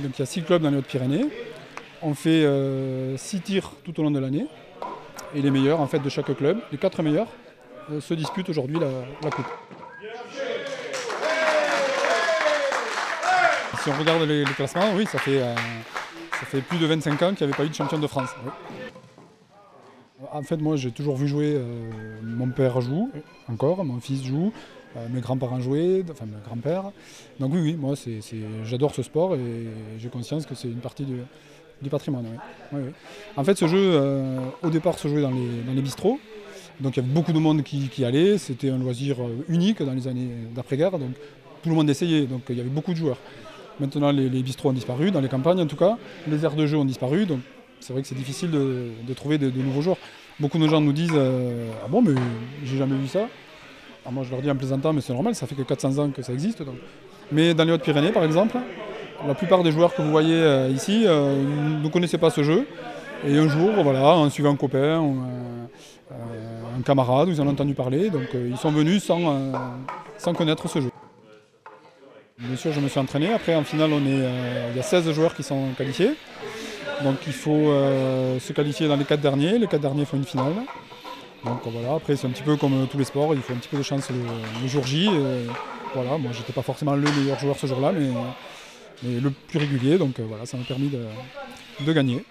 Donc il y a 6 clubs dans les Hautes-Pyrénées. On fait 6 tirs tout au long de l'année. Et les meilleurs en fait, de chaque club, les 4 meilleurs, se disputent aujourd'hui la coupe. Si on regarde les classements, oui, ça fait plus de 25 ans qu'il n'y avait pas eu de champion de France. Oui. En fait, moi, j'ai toujours vu jouer. Mon père joue encore, mon fils joue, mes grands-parents jouaient, enfin mes grands-pères. Donc oui, moi, j'adore ce sport et j'ai conscience que c'est une partie du patrimoine. Oui. Oui, oui. En fait, ce jeu, au départ, se jouait dans les bistrots. Donc il y avait beaucoup de monde qui allait. C'était un loisir unique dans les années d'après-guerre. Donc tout le monde essayait. Donc il y avait beaucoup de joueurs. Maintenant, les bistrots ont disparu, dans les campagnes en tout cas. Les aires de jeu ont disparu. Donc c'est vrai que c'est difficile de trouver de nouveaux joueurs. Beaucoup de gens nous disent ah bon, mais j'ai jamais vu ça. Alors moi je leur dis en plaisantant, mais c'est normal, ça fait que 400 ans que ça existe. Donc. Mais dans les Hautes-Pyrénées par exemple, la plupart des joueurs que vous voyez ici ne connaissaient pas ce jeu. Et un jour, voilà, en suivant un copain, un camarade, ils en ont entendu parler, donc ils sont venus sans connaître ce jeu. Bien sûr, je me suis entraîné. Après, en finale, il y a 16 joueurs qui sont qualifiés. Donc il faut se qualifier dans les 4 derniers. Les 4 derniers font une finale. Donc voilà, après c'est un petit peu comme tous les sports, il faut un petit peu de chance le jour J. Voilà, moi j'étais pas forcément le meilleur joueur ce jour-là, mais le plus régulier, donc voilà, ça m'a permis de gagner.